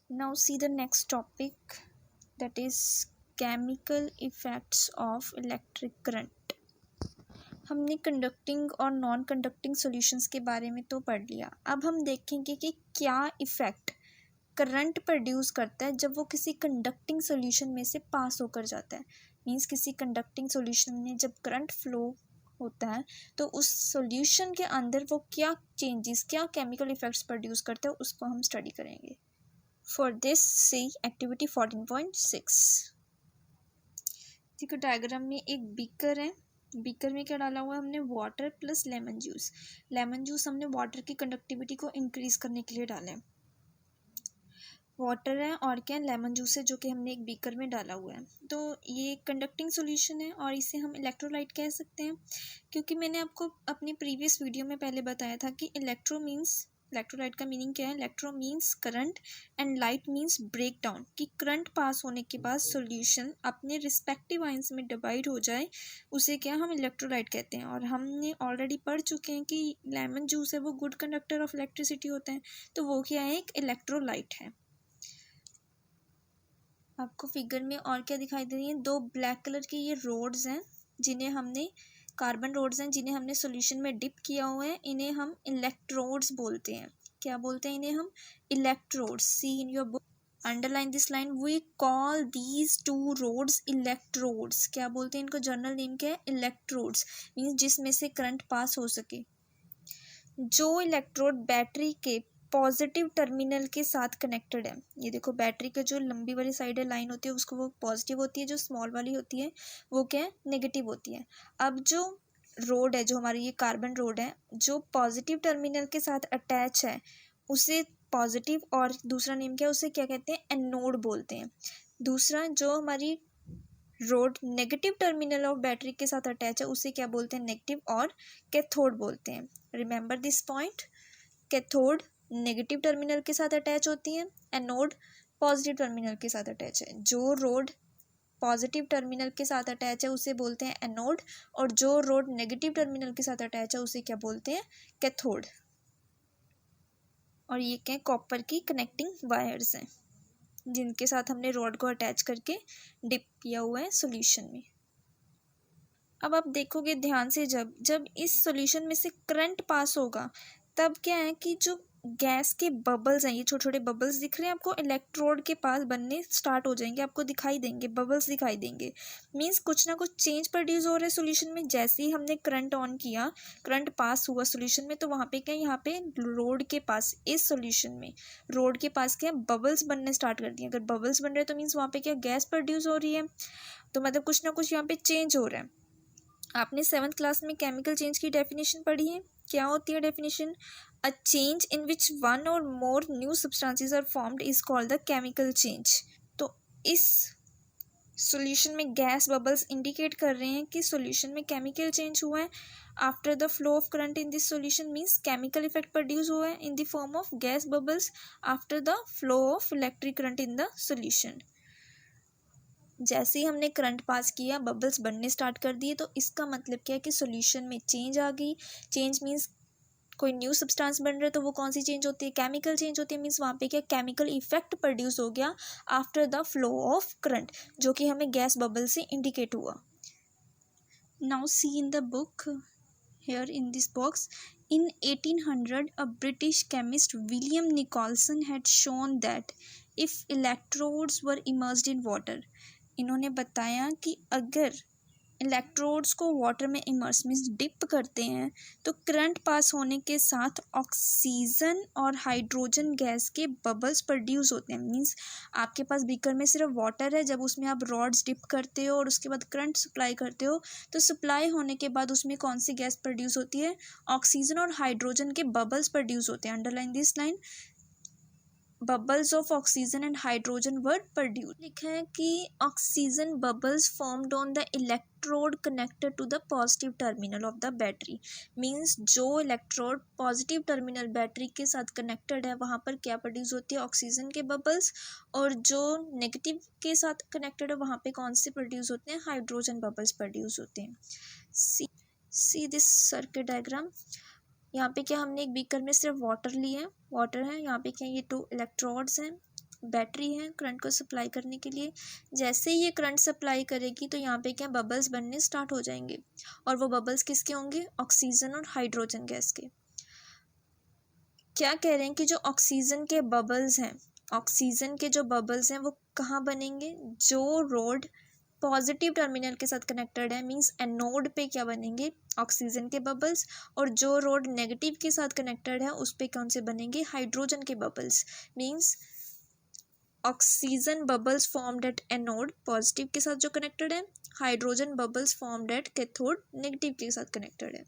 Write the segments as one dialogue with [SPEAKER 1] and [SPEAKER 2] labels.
[SPEAKER 1] Now see the next topic, that is chemical effects of electric current. हमने conducting और non conducting solutions के बारे में तो पढ़ लिया। अब हम देखेंगे कि क्या इफ़ेक्ट करंट प्रोड्यूस करता है जब वो किसी कंडक्टिंग सॉल्यूशन में से पास होकर जाता है। मींस किसी कंडक्टिंग सॉल्यूशन में जब करंट फ्लो होता है तो उस सॉल्यूशन के अंदर वो क्या चेंजेस, क्या केमिकल इफ़ेक्ट्स प्रोड्यूस करता है, उसको हम स्टडी करेंगे। For this, see activity 14.6। देखो डायग्राम में एक बीकर है। बीकर में क्या डाला हुआ है हमने? Water plus lemon juice. Lemon juice हमने वाटर की कंडक्टिविटी को इंक्रीज करने के लिए डाला है। वाटर है और क्या लेमन जूस है जो कि हमने एक बीकर में डाला हुआ है। तो ये कंडक्टिंग सॉल्यूशन है और इसे हम इलेक्ट्रोलाइट कह सकते हैं, क्योंकि मैंने आपको अपनी प्रीवियस वीडियो में पहले बताया था कि इलेक्ट्रोलाइट का मीनिंग क्या है। Electro means current and light means break down, कि करंट पास होने के बाद सॉल्यूशन अपने रिस्पेक्टिव आयंस में डिवाइड हो जाए, उसे क्या हम इलेक्ट्रोलाइट कहते हैं। और हमने ऑलरेडी पढ़ चुके हैं कि लेमन जूस है वो गुड कंडक्टर ऑफ इलेक्ट्रिसिटी होते हैं, तो वो क्या है? एक इलेक्ट्रोलाइट है। आपको फिगर में और क्या दिखाई दे रही है? दो ब्लैक कलर की ये रोड्स हैं, जिन्हें हमने कार्बन रोड्स हैं, जिन्हें हमने सॉल्यूशन में डिप किया हुआ है। इन्हें हम इलेक्ट्रोड्स बोलते हैं। क्या बोलते हैं इन्हें हम? Electrodes. See in your book, underline this line, we call these two rods electrodes. क्या बोलते हैं इनको? जर्नल नेम क्या है? इलेक्ट्रोड्स। मीन्स जिसमें से करंट पास हो सके। जो इलेक्ट्रोड बैटरी के पॉजिटिव टर्मिनल के साथ कनेक्टेड है, ये देखो बैटरी का जो लंबी वाली साइड है, लाइन होती है, उसको वो पॉजिटिव होती है, जो स्मॉल वाली होती है वो क्या है? नेगेटिव होती है। अब जो रोड है, जो हमारी ये कार्बन रोड है, जो पॉजिटिव टर्मिनल के साथ अटैच है, उसे पॉजिटिव, और दूसरा नेम क्या है? उसे क्या कहते हैं? एनोड बोलते हैं। दूसरा जो हमारी road negative terminal of battery के साथ अटैच है, उसे क्या बोलते हैं? नेगेटिव और कैथोड बोलते हैं। Remember this point, cathode negative terminal के साथ अटैच होती है, एनोड पॉजिटिव टर्मिनल के साथ अटैच है। जो रोड पॉजिटिव टर्मिनल के साथ अटैच है उसे बोलते हैं एनोड, और जो रोड नेगेटिव टर्मिनल के साथ अटैच है उसे क्या बोलते हैं? कैथोड। और ये क्या? कॉपर की कनेक्टिंग वायर्स हैं, जिनके साथ हमने रॉड को अटैच करके डिप किया हुआ है सॉल्यूशन में। अब आप देखोगे ध्यान से, जब जब इस सॉल्यूशन में से करंट पास होगा, तब क्या है कि जो गैस के बबल्स हैं, ये छोटे छोटे बबल्स दिख रहे हैं आपको, इलेक्ट्रोड के पास बनने स्टार्ट हो जाएंगे, आपको दिखाई देंगे, बबल्स दिखाई देंगे। मीन्स कुछ ना कुछ चेंज प्रोड्यूस हो रहा है सॉल्यूशन में। जैसे ही हमने करंट ऑन किया, करंट पास हुआ सॉल्यूशन में, तो वहाँ पे क्या है? यहाँ पे रोड के पास, इस सॉल्यूशन में रोड के पास क्या है? बबल्स बनने स्टार्ट कर दिए। अगर बबल्स बन रहे हैं तो मीन्स वहाँ पे क्या? गैस प्रोड्यूस हो रही है। तो मतलब कुछ ना कुछ यहाँ पे चेंज हो रहा है। आपने 7th क्लास में केमिकल चेंज की डेफिनेशन पढ़ी है। क्या होती है definition? A change in which one और more new substances are formed is called the chemical change. तो इस सॉल्यूशन में गैस बबल्स इंडिकेट कर रहे हैं कि सॉल्यूशन में केमिकल चेंज हुआ है। After the flow of current in this solution means chemical effect produce हुआ है in the form of gas bubbles after the flow of electric current in the solution. जैसे ही हमने करंट पास किया, bubbles बनने start कर दिए, तो इसका मतलब क्या है कि सॉल्यूशन में चेंज आ गई। चेंज मीन्स कोई न्यू सब्सटेंस बन रहा है, तो वो कौन सी चेंज होती है? केमिकल चेंज होती है। मीन्स वहाँ पे क्या? केमिकल इफेक्ट प्रोड्यूस हो गया after the flow of current, जो कि हमें गैस बबल से इंडिकेट हुआ। Now see in the book, here in this box, in 1800 a British chemist William Nicholson had shown that if electrodes were immersed in water, इन्होंने बताया कि अगर electrodes को वाटर में इमर्स मीन्स डिप करते हैं, तो करंट पास होने के साथ ऑक्सीजन और हाइड्रोजन गैस के बबल्स प्रोड्यूस होते हैं। मीन्स आपके पास बीकर में सिर्फ वाटर है, जब उसमें आप रॉड्स डिप करते हो और उसके बाद करंट सप्लाई करते हो, तो सप्लाई होने के बाद उसमें कौन सी गैस प्रोड्यूस होती है? ऑक्सीजन और हाइड्रोजन के बबल्स प्रोड्यूस होते हैं। Underline this line, bubbles of oxygen and hydrogen were produce. लिखा है कि oxygen bubbles formed on the electrode connected to the positive terminal of the battery. Means जो इलेक्ट्रोड पॉजिटिव टर्मिनल बैटरी के साथ connected है, वहाँ पर क्या प्रोड्यूस होती है? ऑक्सीजन के बबल्स। और जो नेगेटिव के साथ कनेक्टेड है, वहाँ पे कौन से प्रोड्यूस होते हैं? हाइड्रोजन बबल्स प्रोड्यूस होते हैं। See this circuit diagram. यहाँ पे क्या हमने एक बीकर में सिर्फ वाटर लिया है, वाटर है। यहाँ पे क्या ये 2 इलेक्ट्रोड्स हैं, बैटरी है करंट को सप्लाई करने के लिए। जैसे ही ये करंट सप्लाई करेगी तो यहाँ पे क्या बबल्स बनने स्टार्ट हो जाएंगे, और वो बबल्स किसके होंगे? ऑक्सीजन और हाइड्रोजन गैस के। क्या कह रहे हैं कि जो ऑक्सीजन के बबल्स हैं, ऑक्सीजन के जो बबल्स हैं वो कहाँ बनेंगे? जो रोड पॉजिटिव टर्मिनल के साथ कनेक्टेड है, मींस एनोड पे क्या बनेंगे? ऑक्सीजन के बबल्स। और जो रोड नेगेटिव के साथ कनेक्टेड है उस पे कौन से बनेंगे? हाइड्रोजन के bubbles. Means oxygen bubbles formed at anode positive के साथ जो कनेक्टेड है, hydrogen bubbles formed at cathode negative के साथ कनेक्टेड है।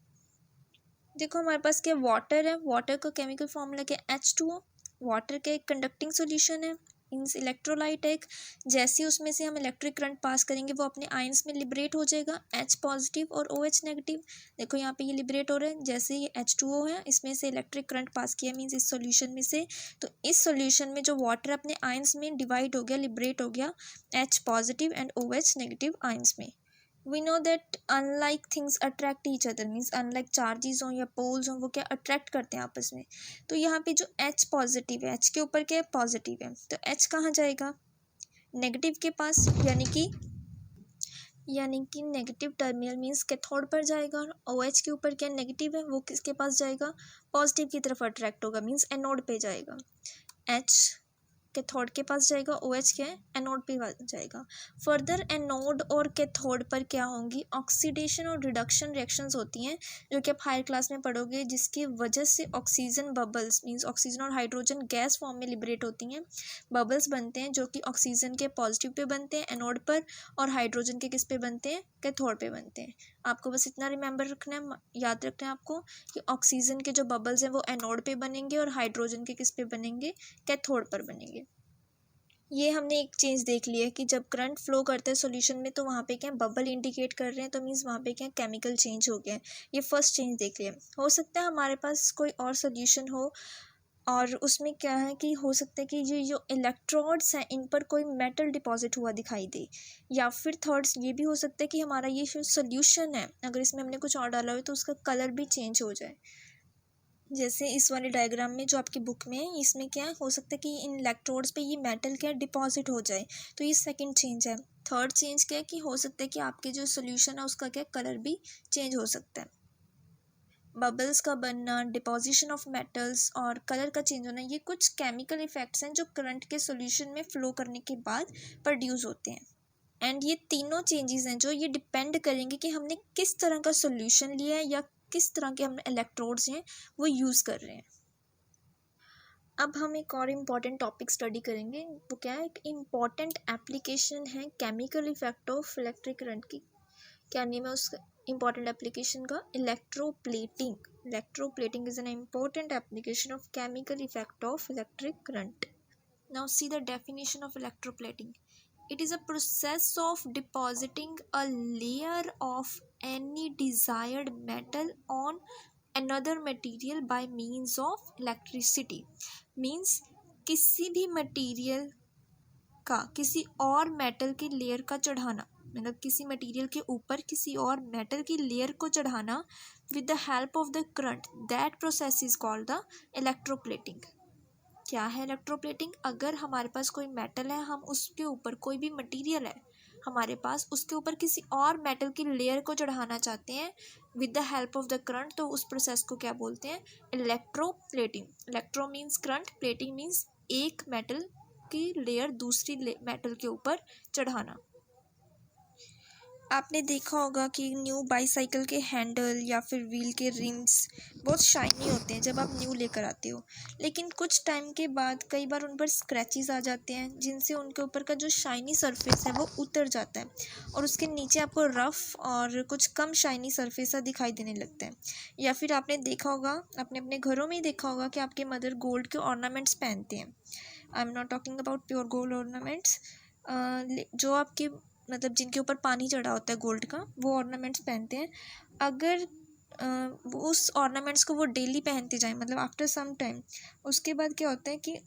[SPEAKER 1] देखो हमारे पास क्या वाटर है, वाटर का केमिकल फॉर्मूला क्या? H2O। वाटर का एक कंडक्टिंग सॉल्यूशन है, मीन्स इलेक्ट्रोलाइट एक। जैसे उसमें से हम इलेक्ट्रिक करंट पास करेंगे वो अपने आयंस में लिबरेट हो जाएगा, H पॉजिटिव और OH नेगेटिव। देखो यहाँ पे ये लिबरेट हो रहा है, जैसे ये H2O है इसमें से इलेक्ट्रिक करंट पास किया मीन्स इस सॉल्यूशन में से, तो इस सॉल्यूशन में जो वाटर अपने आयंस में डिवाइड हो गया, लिबरेट हो गया H positive and OH negative ions में। We know that unlike things attract each other, means unlike charges हों या poles हों वो क्या अट्रैक्ट करते हैं आपस में। तो यहाँ पे जो H पॉजिटिव है, H के ऊपर क्या है? पॉजिटिव है, तो H कहाँ जाएगा? नेगेटिव के पास, यानी कि नेगेटिव टर्मिनल मीन्स कैथोड पर जाएगा। और OH के ऊपर क्या नेगेटिव है, वो किसके पास जाएगा? पॉजिटिव की तरफ अट्रैक्ट होगा, मीन्स एनोड पे जाएगा। H कैथोड के पास जाएगा, OH क्या है? एनोड पे जाएगा। फर्दर एनोड और कैथोड पर क्या होंगी? ऑक्सीडेशन और रिडक्शन रिएक्शंस होती हैं जो कि आप हायर क्लास में पढ़ोगे, जिसकी वजह से ऑक्सीजन बबल्स मींस ऑक्सीजन और हाइड्रोजन गैस फॉर्म में लिबरेट होती हैं। बबल्स बनते हैं जो कि ऑक्सीजन के पॉजिटिव पे बनते हैं एनोड पर, और हाइड्रोजन के किस पे बनते हैं? कैथोड पे बनते हैं। आपको बस इतना रिमेंबर रखना है, याद रखना है आपको कि ऑक्सीजन के जो बबल्स हैं वो एनोड पे बनेंगे और हाइड्रोजन के किस पे बनेंगे? कैथोड पर बनेंगे। ये हमने एक चेंज देख लिया है कि जब करंट फ्लो करता है सॉल्यूशन में तो वहाँ पे क्या बबल इंडिकेट कर रहे हैं, तो मीन्स वहाँ पे क्या केमिकल चेंज हो गया है। ये फर्स्ट चेंज देख लिया। हो सकता है हमारे पास कोई और सॉल्यूशन हो और उसमें क्या है कि हो सकता है कि ये जो इलेक्ट्रोड्स हैं इन पर कोई मेटल डिपॉजिट हुआ दिखाई दे, या फिर थर्ड्स ये भी हो सकता है कि हमारा ये जो सोल्यूशन है अगर इसमें हमने कुछ और डाला हो तो उसका कलर भी चेंज हो जाए। जैसे इस वाले डायग्राम में जो आपकी बुक में है इसमें क्या हो सकता है कि इन इलेक्ट्रोड्स पे ये मेटल क्या डिपॉजिट हो जाए, तो ये सेकंड चेंज है। थर्ड चेंज क्या है कि हो सकता है कि आपके जो सोल्यूशन है उसका क्या कलर भी चेंज हो सकता है। बबल्स का बनना, डिपोजिशन ऑफ मेटल्स और कलर का चेंज होना, ये कुछ केमिकल इफेक्ट्स हैं जो करंट के सॉल्यूशन में फ़्लो करने के बाद प्रोड्यूस होते हैं। एंड ये तीनों चेंजेस हैं जो ये डिपेंड करेंगे कि हमने किस तरह का सॉल्यूशन लिया है या किस तरह के हम इलेक्ट्रोड्स हैं वो यूज़ कर रहे हैं। अब हम एक और इम्पॉर्टेंट टॉपिक स्टडी करेंगे, वो क्या है? एक इम्पॉर्टेंट एप्लीकेशन है chemical effect of electric current की। क्या नेम है उस इम्पॉर्टेंट एप्लीकेशन का? Electroplating. Electroplating is an important application of chemical effect of electric current. Now see the definition of electroplating. It is a process of depositing a layer of any desired metal on another material by means of electricity. Means किसी भी material का किसी और metal की layer का चढ़ाना, मतलब किसी मटेरियल के ऊपर किसी और मेटल की लेयर को चढ़ाना with the help of the current, that process is called the electroplating. क्या है इलेक्ट्रोप्लेटिंग? अगर हमारे पास कोई मेटल है, हम उसके ऊपर कोई भी मटेरियल है हमारे पास, उसके ऊपर किसी और मेटल की लेयर को चढ़ाना चाहते हैं with the help of the current, तो उस प्रोसेस को क्या बोलते हैं? Electroplating. Electro means current, plating means एक मेटल की लेयर दूसरी मेटल के ऊपर चढ़ाना। आपने देखा होगा कि न्यू बाईसाइकिल के हैंडल या फिर व्हील के रिम्स बहुत शाइनी होते हैं जब आप न्यू लेकर आते हो, लेकिन कुछ टाइम के बाद कई बार उन पर स्क्रैचेस आ जाते हैं जिनसे उनके ऊपर का जो शाइनी सरफेस है वो उतर जाता है और उसके नीचे आपको रफ़ और कुछ कम शाइनी सरफेस सा दिखाई देने लगता है। या फिर आपने देखा होगा, आपने अपने घरों में ही देखा होगा कि आपके मदर गोल्ड के ऑर्नामेंट्स पहनते हैं। I am not talking about pure gold ornaments, जो आपके मतलब जिनके ऊपर पानी चढ़ा होता है गोल्ड का, वो ऑर्नामेंट्स पहनते हैं। अगर उस ऑर्नामेंट्स को वो डेली पहनते जाएं, मतलब आफ्टर सम टाइम, उसके बाद क्या होता है कि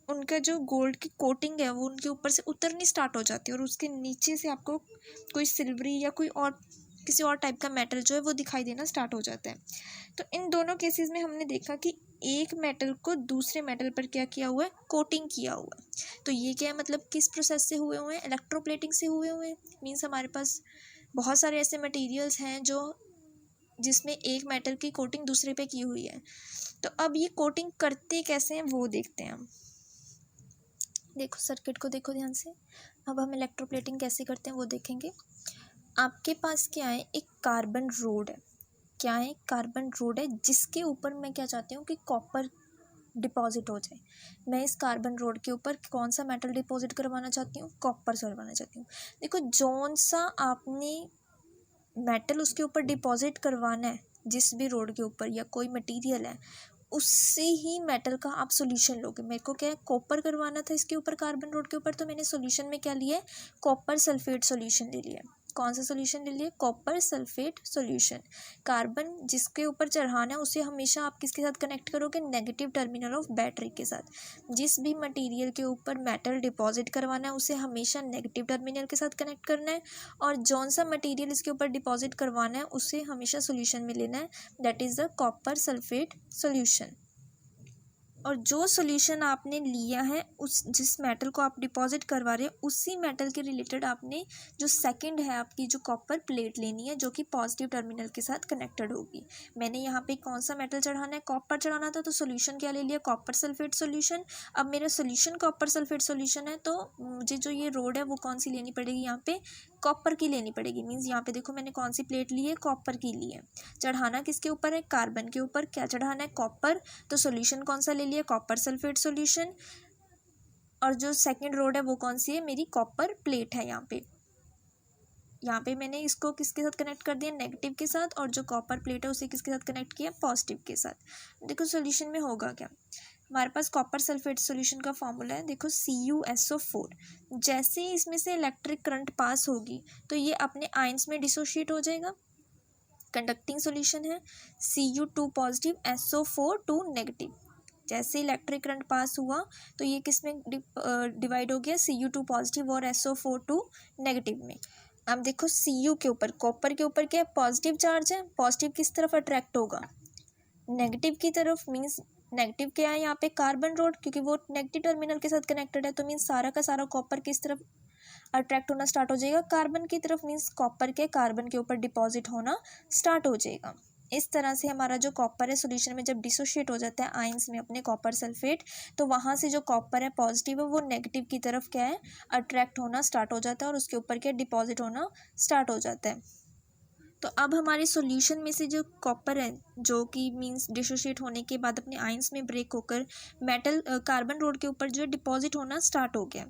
[SPEAKER 1] उनका जो गोल्ड की कोटिंग है वो उनके ऊपर से उतरनी स्टार्ट हो जाती है और उसके नीचे से आपको कोई सिल्वरी या कोई और किसी और टाइप का मेटल जो है वो दिखाई देना स्टार्ट हो जाता है। तो इन दोनों केसेस में हमने देखा कि एक मेटल को दूसरे मेटल पर क्या किया हुआ है, कोटिंग किया हुआ है। तो ये क्या है, मतलब किस प्रोसेस से हुए हुए हैं, इलेक्ट्रोप्लेटिंग से हुए हुए हैं। मीन्स हमारे पास बहुत सारे ऐसे मटेरियल्स हैं जो जिसमें एक मेटल की कोटिंग दूसरे पे की हुई है। तो अब ये कोटिंग करते कैसे हैं वो देखते हैं हम। देखो सर्किट को देखो ध्यान से। अब हम इलेक्ट्रोप्लेटिंग कैसे करते हैं वो देखेंगे। आपके पास क्या है, एक कार्बन रोड है। क्या है, कार्बन रोड है, जिसके ऊपर मैं क्या चाहती हूँ कि कॉपर डिपॉजिट हो जाए। मैं इस कार्बन रोड के ऊपर कौन सा मेटल डिपॉजिट करवाना चाहती हूँ, कॉपर करवाना चाहती हूँ। देखो जौन सा आपने मेटल उसके ऊपर डिपॉजिट करवाना है, जिस भी रोड के ऊपर या कोई मटेरियल है, उससे ही मेटल का आप सॉल्यूशन लोगे। मेरे को क्या है, कॉपर करवाना था इसके ऊपर, कार्बन रोड के ऊपर, तो मैंने सॉल्यूशन में क्या लिया है, कॉपर सल्फेट सॉल्यूशन ले लिया। कौन सा सॉल्यूशन ले लिया, कॉपर सल्फेट सॉल्यूशन। कार्बन जिसके ऊपर चढ़ाना है उसे हमेशा आप किसके साथ कनेक्ट करोगे, नेगेटिव टर्मिनल ऑफ बैटरी के साथ। जिस भी मटेरियल के ऊपर मेटल डिपॉजिट करवाना है उसे हमेशा नेगेटिव टर्मिनल के साथ कनेक्ट करना है, और जौन सा मटेरियल इसके ऊपर डिपॉजिट करवाना है उसे हमेशा सॉल्यूशन में लेना है, that is the copper sulphate solution. और जो सॉल्यूशन आपने लिया है, उस जिस मेटल को आप डिपॉजिट करवा रहे हैं, उसी मेटल के रिलेटेड आपने जो सेकंड है आपकी जो कॉपर प्लेट लेनी है, जो कि पॉजिटिव टर्मिनल के साथ कनेक्टेड होगी। मैंने यहाँ पे कौन सा मेटल चढ़ाना है, कॉपर चढ़ाना था, तो सॉल्यूशन क्या ले लिया, कॉपर सल्फेट सॉल्यूशन। अब मेरा सॉल्यूशन कॉपर सल्फेट सॉल्यूशन है, तो मुझे जो ये रोड है वो कौन सी लेनी पड़ेगी, यहाँ पे कॉपर की लेनी पड़ेगी। मीन्स यहाँ पे देखो मैंने कौन सी प्लेट ली है, कॉपर की ली है। चढ़ाना किसके ऊपर है, कार्बन के ऊपर। क्या चढ़ाना है, कॉपर। तो सॉल्यूशन कौन सा ले लिया, कॉपर सल्फेट सॉल्यूशन। और जो सेकंड रोड है वो कौन सी है, मेरी कॉपर प्लेट है। यहाँ पे मैंने इसको किसके साथ कनेक्ट कर दिया, नेगेटिव के साथ, और जो कॉपर प्लेट है उसे किसके साथ कनेक्ट किया, पॉजिटिव के साथ। देखो सॉल्यूशन में होगा क्या, हमारे पास कॉपर सल्फेट सॉल्यूशन का फॉर्मूला है, देखो CuSO4। जैसे ही इसमें से इलेक्ट्रिक करंट पास होगी तो ये अपने आयंस में डिसोशिएट हो जाएगा। कंडक्टिंग सॉल्यूशन है, Cu2 पॉजिटिव, SO4 2 नेगेटिव। जैसे इलेक्ट्रिक करंट पास हुआ तो ये किस में डिवाइड हो गया, Cu2 पॉजिटिव और SO4 2 नेगेटिव में। अब देखो Cu के ऊपर, कॉपर के ऊपर क्या है, पॉजिटिव चार्ज है। पॉजिटिव किस तरफ अट्रैक्ट होगा, नेगेटिव की तरफ। मीन्स नेगेटिव क्या है यहाँ पे, कार्बन रोड, क्योंकि वो नेगेटिव टर्मिनल के साथ कनेक्टेड है। तो मीन्स सारा का सारा कॉपर किस तरफ अट्रैक्ट होना स्टार्ट हो जाएगा, कार्बन की तरफ। मीन्स कॉपर के कार्बन के ऊपर डिपॉजिट होना स्टार्ट हो जाएगा। इस तरह से हमारा जो कॉपर है सॉल्यूशन में जब डिसोशिएट हो जाता है आयंस में अपने कॉपर सल्फेट, तो वहाँ से जो कॉपर है पॉजिटिव है वो नेगेटिव की तरफ क्या है, अट्रैक्ट होना स्टार्ट हो जाता है, और उसके ऊपर क्या डिपॉजिट होना स्टार्ट हो जाता है। तो अब हमारे सॉल्यूशन में से जो कॉपर है, जो कि मींस डिसोशिएट होने के बाद अपने आयंस में ब्रेक होकर मेटल कार्बन रोड के ऊपर जो है डिपॉजिट होना स्टार्ट हो गया,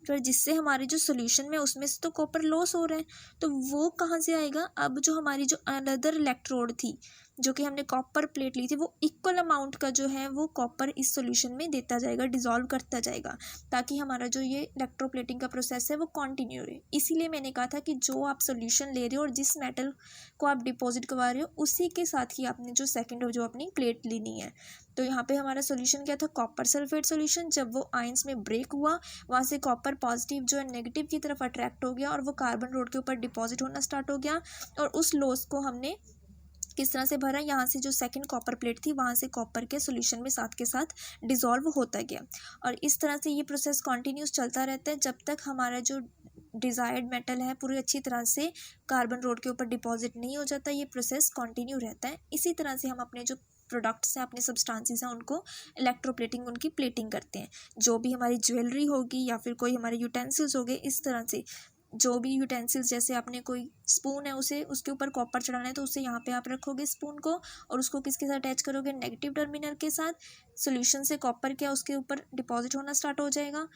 [SPEAKER 1] फिर जिससे हमारे जो सॉल्यूशन में उसमें से तो कॉपर लॉस हो रहा है। तो वो कहाँ से आएगा, अब जो हमारी जो अनदर इलेक्ट्रोड थी, जो कि हमने कॉपर प्लेट ली थी, वो इक्वल अमाउंट का जो है वो कॉपर इस सॉल्यूशन में देता जाएगा, डिसॉल्व करता जाएगा, ताकि हमारा जो ये इलेक्ट्रोप्लेटिंग का प्रोसेस है वो कंटिन्यू रहे। इसीलिए मैंने कहा था कि जो आप सॉल्यूशन ले रहे हो और जिस मेटल को आप डिपॉजिट करवा रहे हो उसी के साथ ही आपने जो सेकेंड जो अपनी प्लेट लेनी है। तो यहाँ पे हमारा सॉल्यूशन क्या था, कॉपर सल्फेट सॉल्यूशन। जब वो आयंस में ब्रेक हुआ, वहाँ से कॉपर पॉजिटिव जो है नेगेटिव की तरफ अट्रैक्ट हो गया और वो कार्बन रोड के ऊपर डिपॉजिट होना स्टार्ट हो गया, और उस लॉस को हमने किस तरह से भरा, यहाँ से जो सेकंड कॉपर प्लेट थी वहाँ से कॉपर के सॉल्यूशन में साथ के साथ डिसॉल्व होता गया। और इस तरह से ये प्रोसेस कॉन्टीन्यूस चलता रहता है जब तक हमारा जो डिज़ायर्ड मेटल है पूरी अच्छी तरह से कार्बन रोड के ऊपर डिपॉजिट नहीं हो जाता। ये प्रोसेस कंटिन्यू रहता है। इसी तरह से हम अपने जो प्रोडक्ट्स हैं, अपने सब्सटेंसेस हैं, उनको इलेक्ट्रोप्लेटिंग, उनकी प्लेटिंग करते हैं। जो भी हमारी ज्वेलरी होगी या फिर कोई हमारे यूटेंसिल्स हो गए, इस तरह से जो भी यूटेंसिल्स, जैसे आपने कोई स्पून है उसे उसके ऊपर कॉपर चढ़ाना है तो उसे यहाँ पे आप रखोगे स्पून को, और उसको किसके साथ अटैच करोगे, नेगेटिव टर्मिनल के साथ। सॉल्यूशन से कॉपर क्या उसके ऊपर डिपॉजिट होना स्टार्ट हो जाएगा,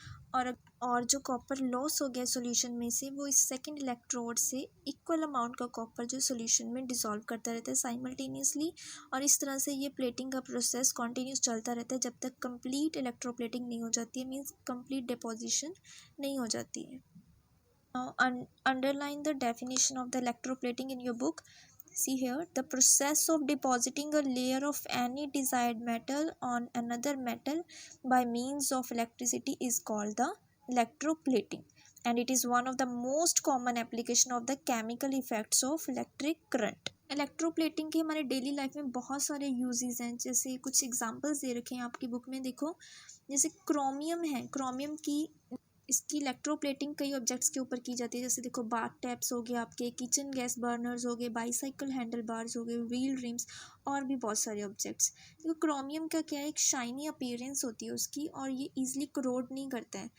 [SPEAKER 1] और जो कॉपर लॉस हो गया सॉल्यूशन में से, वो इस सेकंड इलेक्ट्रोड से इक्वल अमाउंट का कॉपर जो सॉल्यूशन में डिसॉल्व करता रहता है साइमल्टेनियसली। और इस तरह से ये प्लेटिंग का प्रोसेस कॉन्टीन्यूस चलता रहता है जब तक कंप्लीट इलेक्ट्रोप्लेटिंग नहीं हो जाती है, मीन्स कंप्लीट डिपोजिशन नहीं हो जाती है। Now, underline the definition of the electroplating in your book. See here, the process of depositing a layer of any desired metal on another metal by means of electricity is called the electroplating, and it is one of the most common application of the chemical effects of electric current. Electroplating के हमारे daily life में बहुत सारे uses हैं, जैसे कुछ examples दे रखे हैं आपकी बुक में, देखो जैसे क्रोमियम है, क्रोमियम की इसकी इलेक्ट्रोप्लेटिंग कई ऑब्जेक्ट्स के ऊपर की जाती है, जैसे देखो बाथ टैप्स हो गए, आपके किचन गैस बर्नर्स हो गए, बाईसाइकिल हैंडल बार्स हो गए, व्हील रिम्स, और भी बहुत सारे ऑब्जेक्ट्स। देखो क्रोमियम का क्या है, एक शाइनी अपीयरेंस होती है उसकी, और ये ईजिली करोड नहीं करता है,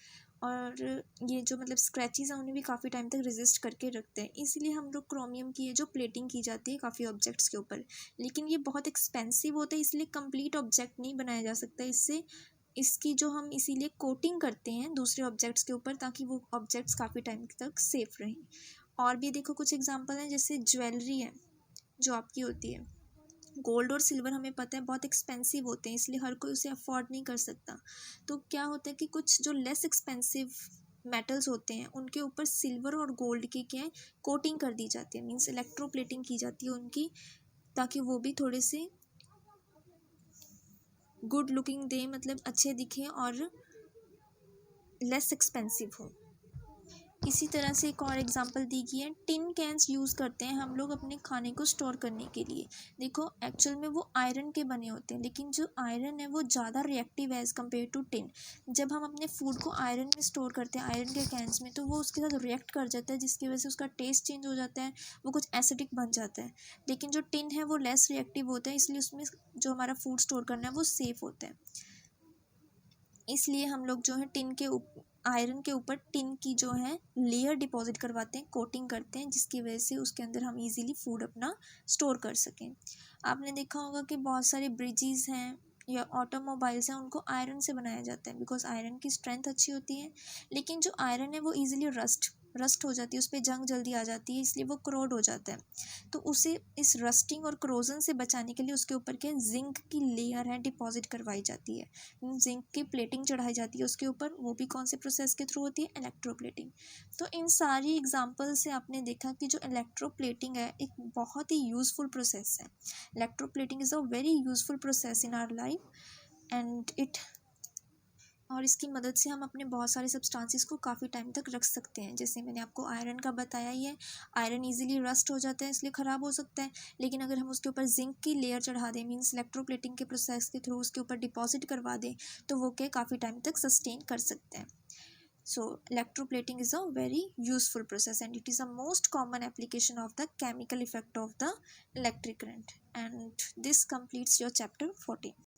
[SPEAKER 1] और ये जो मतलब स्क्रैचेस हैं उन्हें भी काफ़ी टाइम तक रेजिस्ट करके रखते हैं, इसीलिए हम लोग क्रोमियम की ये जो प्लेटिंग की जाती है काफ़ी ऑब्जेक्ट्स के ऊपर। लेकिन ये बहुत एक्सपेंसिव होता है, इसलिए कंप्लीट ऑब्जेक्ट नहीं बनाया जा सकता इससे। इसकी जो हम इसीलिए कोटिंग करते हैं दूसरे ऑब्जेक्ट्स के ऊपर, ताकि वो ऑब्जेक्ट्स काफ़ी टाइम तक सेफ रहें। और भी देखो कुछ एग्जांपल हैं, जैसे ज्वेलरी है जो आपकी होती है, गोल्ड और सिल्वर हमें पता है बहुत एक्सपेंसिव होते हैं, इसलिए हर कोई उसे अफोर्ड नहीं कर सकता। तो क्या होता है कि कुछ जो लेस एक्सपेंसिव मेटल्स होते हैं उनके ऊपर सिल्वर और गोल्ड की क्या है कोटिंग कर दी जाती है, मीन्स इलेक्ट्रोप्लेटिंग की जाती है उनकी, ताकि वो भी थोड़े से गुड लुकिंग दे, मतलब अच्छे दिखें और लेस एक्सपेंसिव हो। इसी तरह से एक और एग्जांपल दी गई है, टिन कैंस यूज़ करते हैं हम लोग अपने खाने को स्टोर करने के लिए। देखो एक्चुअल में वो आयरन के बने होते हैं, लेकिन जो आयरन है वो ज़्यादा रिएक्टिव है एज़ कम्पेयर टू टिन। जब हम अपने फूड को आयरन में स्टोर करते हैं, आयरन के कैंस में, तो वो उसके साथ रिएक्ट कर जाता है, जिसकी वजह से उसका टेस्ट चेंज हो जाता है, वो कुछ एसिडिक बन जाता है। लेकिन जो टिन है वो लेस रिएक्टिव होता है, इसलिए उसमें जो हमारा फूड स्टोर करना है वो सेफ़ होता है। इसलिए हम लोग जो है टिन के आयरन के ऊपर टिन की जो है लेयर डिपॉजिट करवाते हैं, कोटिंग करते हैं, जिसकी वजह से उसके अंदर हम इजीली फूड अपना स्टोर कर सकें। आपने देखा होगा कि बहुत सारे ब्रिजेस हैं या ऑटोमोबाइल्स हैं, उनको आयरन से बनाया जाता है, बिकॉज आयरन की स्ट्रेंथ अच्छी होती है। लेकिन जो आयरन है वो ईजिली रस्ट हो जाती है, उस पर जंग जल्दी आ जाती है, इसलिए वो करोड हो जाता है। तो उसे इस रस्टिंग और क्रोजन से बचाने के लिए उसके ऊपर क्या जिंक की लेयर है डिपॉजिट करवाई जाती है, जिंक की प्लेटिंग चढ़ाई जाती है उसके ऊपर, वो भी कौन से प्रोसेस के थ्रू होती है, इलेक्ट्रोप्लेटिंग। तो इन सारी एग्जांपल से आपने देखा कि जो इलेक्ट्रोप्लेटिंग है एक बहुत ही यूज़फुल प्रोसेस है। Electroplating is a very useful process in our life and it, और इसकी मदद से हम अपने बहुत सारे सब्सटेंसेस को काफ़ी टाइम तक रख सकते हैं। जैसे मैंने आपको आयरन का बताया ही है, आयरन इजीली रस्ट हो जाता है इसलिए ख़राब हो सकता है, लेकिन अगर हम उसके ऊपर जिंक की लेयर चढ़ा दें, मीन्स इलेक्ट्रोप्लेटिंग के प्रोसेस के थ्रू उसके ऊपर डिपॉजिट करवा दें, तो वो क्या काफ़ी टाइम तक सस्टेन कर सकते हैं। So electroplating is a very useful process and it is a most common application of the chemical effect of the electric current. And this completes your chapter 14.